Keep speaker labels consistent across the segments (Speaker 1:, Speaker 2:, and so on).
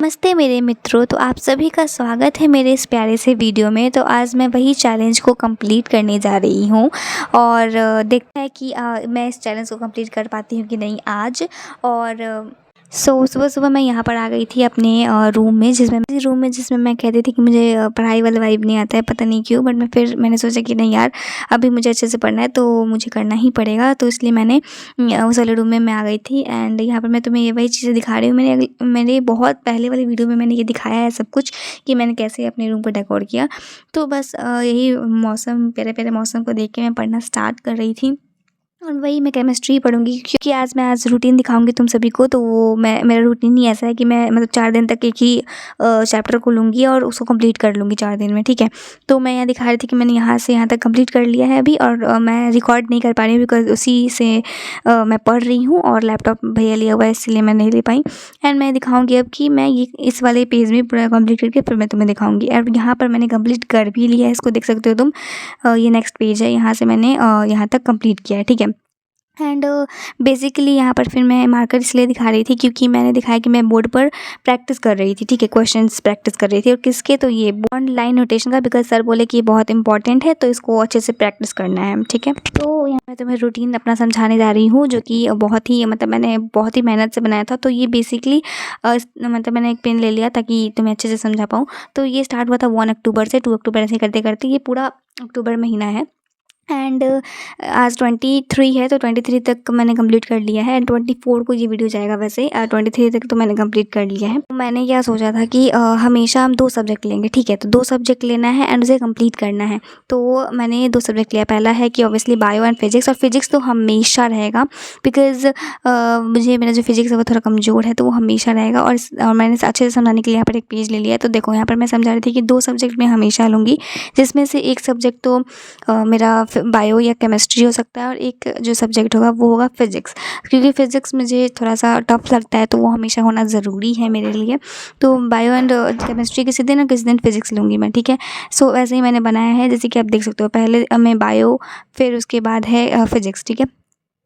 Speaker 1: नमस्ते मेरे मित्रों। तो आप सभी का स्वागत है मेरे इस प्यारे से वीडियो में। तो आज मैं वही चैलेंज को कंप्लीट करने जा रही हूँ और देखते हैं कि मैं इस चैलेंज को कंप्लीट कर पाती हूँ कि नहीं आज। और सुबह मैं यहाँ पर आ गई थी अपने रूम में जिसमें मैं कहती थी कि मुझे पढ़ाई वाला वाइब नहीं आता है, पता नहीं क्यों। बट मैंने सोचा कि नहीं यार, अभी मुझे अच्छे से पढ़ना है तो मुझे करना ही पड़ेगा। तो इसलिए मैंने उस वाले रूम में मैं आ गई थी। एंड यहाँ पर मैं तुम्हें ये वही चीज़ें दिखा रही हूँ। मैंने बहुत पहले वाली वीडियो में मैंने ये दिखाया है सब कुछ कि मैंने कैसे अपने रूम को डेकोर किया। तो बस यही मौसम, प्यारे प्यारे मौसम को देख के मैं पढ़ना स्टार्ट कर रही थी। और वही मैं केमिस्ट्री पढ़ूंगी क्योंकि आज रूटीन दिखाऊंगी तुम सभी को। तो वो मेरा रूटीन ही ऐसा है कि मैं मतलब 4 दिन तक एक ही चैप्टर को लूँगी और उसको कंप्लीट कर लूँगी 4 दिन में, ठीक है। तो मैं यहाँ दिखा रही थी कि मैंने यहाँ से यहाँ तक कंप्लीट कर लिया है अभी। और मैं रिकॉर्ड नहीं कर पा रही हूँ बिकॉज उसी से मैं पढ़ रही हूँ और लैपटॉप भैया लिया हुआ है, इसलिए मैं नहीं ले पाई। एंड मैं दिखाऊंगी अब कि मैं ये इस वाले पेज में पूरा कंप्लीट करके फिर मैं तुम्हें दिखाऊंगी। और यहाँ पर मैंने कंप्लीट कर भी लिया है, इसको देख सकते हो तुम। ये नेक्स्ट पेज है, यहाँ से मैंने यहाँ तक कंप्लीट किया है, ठीक है। एंड बेसिकली यहाँ पर फिर मैं मार्कर इसलिए दिखा रही थी क्योंकि मैंने दिखाया कि मैं बोर्ड पर प्रैक्टिस कर रही थी, ठीक है। क्वेश्चंस प्रैक्टिस कर रही थी। और किसके, तो ये बॉन्ड लाइन नोटेशन का, बिकॉज सर बोले कि ये बहुत इंपॉर्टेंट है तो इसको अच्छे से प्रैक्टिस करना है, ठीक है। तो यहाँ मैं तुम्हें रूटीन अपना समझाने जा रही हूँ जो कि बहुत ही मतलब मैंने बहुत ही मेहनत से बनाया था। तो ये बेसिकली मतलब मैंने एक पेन ले लिया ताकि तुम्हें अच्छे से समझा पाऊँ। तो ये स्टार्ट हुआ था 1 अक्टूबर से, 2 अक्टूबर ऐसे करते करते ये पूरा अक्टूबर महीना है। एंड आज 23 है तो 23 तक मैंने कंप्लीट कर लिया है। एंड 24 को ये वीडियो जाएगा वैसे। 23 तक तो मैंने कंप्लीट कर लिया है। मैंने क्या सोचा था कि हमेशा हम 2 सब्जेक्ट लेंगे, ठीक है। तो 2 सब्जेक्ट लेना है एंड उसे कंप्लीट करना है। तो मैंने 2 सब्जेक्ट लिया। पहला है कि ऑब्वियसली बायो एंड फिजिक्स। और फिजिक्स तो हमेशा रहेगा बिकॉज मुझे मेरा जो फिजिक्स है वो थोड़ा कमज़ोर है, तो वो हमेशा रहेगा। और मैंने अच्छे से समझाने के लिए यहाँ पर एक पेज ले लिया है। तो देखो यहाँ पर मैं समझा रही थी कि 2 सब्जेक्ट मैं हमेशा लूँगी, जिसमें से एक सब्जेक्ट तो मेरा बायो या केमिस्ट्री हो सकता है और एक जो सब्जेक्ट होगा वो होगा फिज़िक्स। क्योंकि फ़िज़िक्स मुझे थोड़ा सा टफ लगता है तो वो हमेशा होना ज़रूरी है मेरे लिए। तो बायो एंड केमिस्ट्री किसी दिन और किसी दिन फिज़िक्स लूँगी मैं, ठीक है। सो वैसे ही मैंने बनाया है, जैसे कि आप देख सकते हो। पहले मैं बायो, फिर उसके बाद है फिज़िक्स, ठीक है।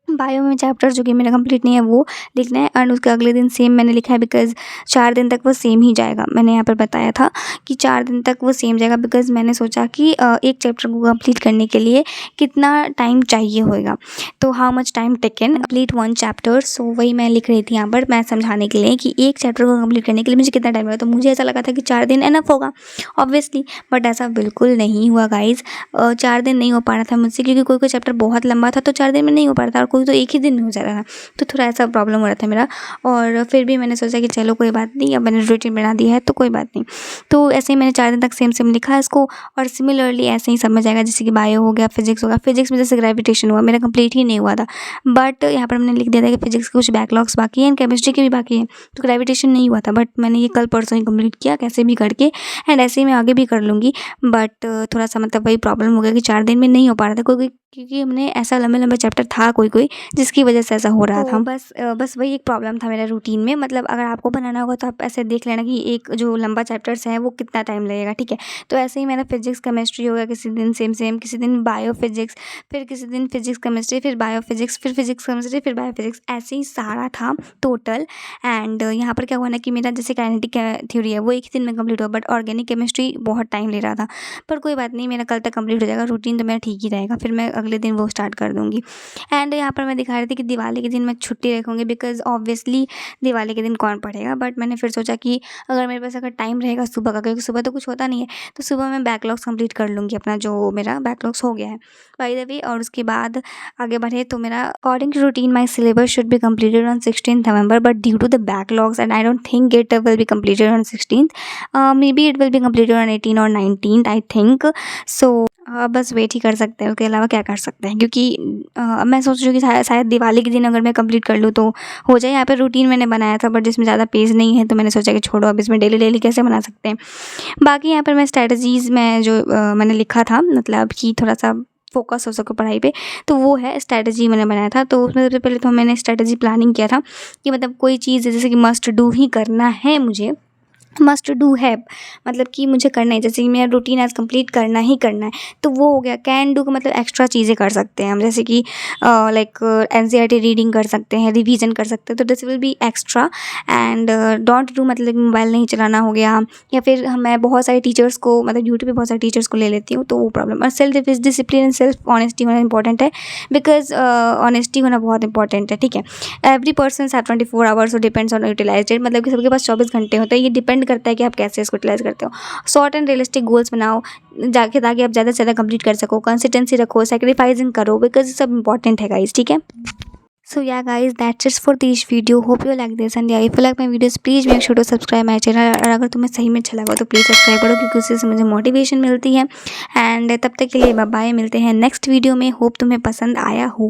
Speaker 1: बायो में चैप्टर जो कि मेरा कंप्लीट नहीं है वो लिखना है। एंड उसके अगले दिन सेम मैंने लिखा है बिकॉज़ 4 दिन तक वो सेम ही जाएगा। मैंने यहाँ पर बताया था कि 4 दिन तक वो सेम जाएगा बिकॉज़ मैंने सोचा कि एक चैप्टर को कंप्लीट करने के लिए कितना टाइम चाहिए होगा, तो how much time taken complete 1 chapter. So वही मैं लिख रही थी यहाँ पर मैं समझाने के लिए कि एक चैप्टर को कंप्लीट करने के लिए मुझे कितना टाइम लगेगा। तो मुझे ऐसा लगा था कि 4 दिन इनफ होगा ऑब्वियसली, बट ऐसा बिल्कुल नहीं हुआ गाइज़। 4 दिन नहीं हो पा रहा था मुझसे क्योंकि कोई चैप्टर बहुत लंबा था तो 4 दिन में नहीं हो पा रहा था, और कोई तो एक ही दिन में हो जा रहा था। तो थोड़ा ऐसा प्रॉब्लम हो रहा था मेरा। और फिर भी मैंने सोचा कि चलो कोई बात नहीं, अब मैंने रूटीन बना दिया है तो कोई बात नहीं। तो ऐसे ही मैंने 4 दिन तक सेम लिखा है इसको। और सिमिलरली ऐसे ही समझ आएगा, जैसे कि बायो हो गया, फिजिक्स होगा। फिजिक्स में जैसे ग्रेविटेशन हुआ, मेरा कंप्लीट ही नहीं हुआ था, बट यहाँ पर मैंने लिख दिया था कि फिजिक्स के कुछ बैकलॉग्स बाकी हैं, केमिस्ट्री के भी बाकी हैं। तो ग्रेविटेशन नहीं हुआ था, बट मैंने ये कल परसों ही कंप्लीट किया कैसे भी करके। एंड ऐसे ही मैं आगे भी कर लूँगी। बट थोड़ा सा मतलब वही प्रॉब्लम हो गया कि 4 दिन में नहीं हो पा रहा था क्योंकि हमने ऐसा लंबे चैप्टर था कोई जिसकी वजह से ऐसा हो रहा था। बस वही एक प्रॉब्लम था मेरा रूटीन में। मतलब अगर आपको बनाना होगा तो आप ऐसे देख लेना कि एक जो लंबा चैप्टर्स है वो कितना टाइम लगेगा, ठीक है। तो ऐसे ही मेरा फिजिक्स केमिस्ट्री हो गया, किसी दिन सेम, किसी दिन बायो फिजिक्स, फिर किसी दिन फिजिक्स केमिस्ट्री, फिर बायो फिजिक्स, फिर फिजिक्स केमिस्ट्री, फिर बायो फिजिक्स, ऐसे ही सारा था टोटल। एंड यहाँ पर क्या हुआ ना कि मेरा जैसे काइनेटिक थ्योरी है वो एक ही दिन में कंप्लीट हुआ, बट ऑर्गेनिक केमिस्ट्री बहुत टाइम ले रहा था। पर कोई बात नहीं, मेरा कल तक कंप्लीट हो जाएगा। रूटीन तो मेरा ठीक ही रहेगा, फिर मैं अगले दिन वो स्टार्ट कर दूँगी। एंड यहाँ पर मैं दिखा रही थी कि दिवाली के दिन मैं छुट्टी रखूँगी बिकॉज़ ऑब्वियसली दिवाली के दिन कौन पढ़ेगा। बट मैंने फिर सोचा कि अगर मेरे पास अगर टाइम रहेगा सुबह का, क्योंकि सुबह तो कुछ होता नहीं है, तो सुबह मैं बैकलॉग्स कंप्लीट कर लूँगी अपना, जो मेरा बैकलॉग्स हो गया है बाय द वे। और उसके बाद आगे बढ़े तो मेरा according to routine my syllabus should be completed on 16th November, but due to the backlogs and I don't think it will be completed on 16th, maybe it will be completed on 18 और 19th I think. सो बस wait ही कर सकते हैं, उसके अलावा क्या कर सकते हैं। क्योंकि मैं सोच रही हूँ कि शायद दिवाली के दिन अगर मैं कंप्लीट कर लूँ तो हो जाए। यहाँ पे रूटीन मैंने बनाया था बट जिसमें ज़्यादा पेज नहीं है, तो मैंने सोचा कि छोड़ो, अब इसमें डेली कैसे बना सकते हैं। बाकी यहाँ पर मैं स्ट्रैटेजीज़ में जो मैंने लिखा था, मतलब कि थोड़ा सा फोकस हो सके पढ़ाई पे, तो वो है स्ट्रैटेजी मैंने बनाया था। तो उसमें सबसे पहले तो मैंने स्ट्रैटेजी प्लानिंग किया था कि मतलब कोई चीज़ जैसे कि मस्ट डू ही करना है मुझे, मस्ट डू है, मतलब कि मुझे करना है, जैसे कि मेरा रूटीन आज कंप्लीट करना ही करना है, तो वो हो गया। कैन डू का मतलब एक्स्ट्रा चीज़ें कर सकते हैं हम, जैसे कि लाइक एनसीईआरटी रीडिंग कर सकते हैं, रिवीजन कर सकते हैं, तो this will be extra. And don't do मतलब मोबाइल नहीं चलाना हो गया, या फिर मैं बहुत सारे टीचर्स को, मतलब यूट्यूब पे बहुत सारे टीचर्स को ले लेती हूँ, तो वो प्रॉब्लम। और self discipline and self honesty होना इंपॉर्टेंट है, बिकॉज ऑनेस्टी होना बहुत इंपॉर्टेंट है, ठीक है। Every person have 24 hours, depends on utilise it, मतलब कि सबके पास 24 घंटे होते हैं, ये डिपेंड करता है कि आप कैसे इसको यूटिलाइज करते हो। शॉर्ट एंड रियलिस्टिक गोल्स बनाओ जाके, ताकि आप ज़्यादा से ज़्यादा कंप्लीट कर सको। कंसिस्टेंसी रखो, सैक्रिफाइसिंग करो, बिकॉज ये सब इंपॉर्टेंट है गाइज, ठीक है। So yeah guys, that's it for this video. Hope you like this, and yeah, if you like my videos, please make sure to subscribe my channel. और अगर तुम्हें सही में अच्छा लगा तो प्लीज़ सब्सक्राइब करो, क्योंकि उससे मुझे मोटिवेशन मिलती है। एंड तब तक के लिए बाय बाय, मिलते हैं नेक्स्ट वीडियो में। होप तुम्हें पसंद आया हो।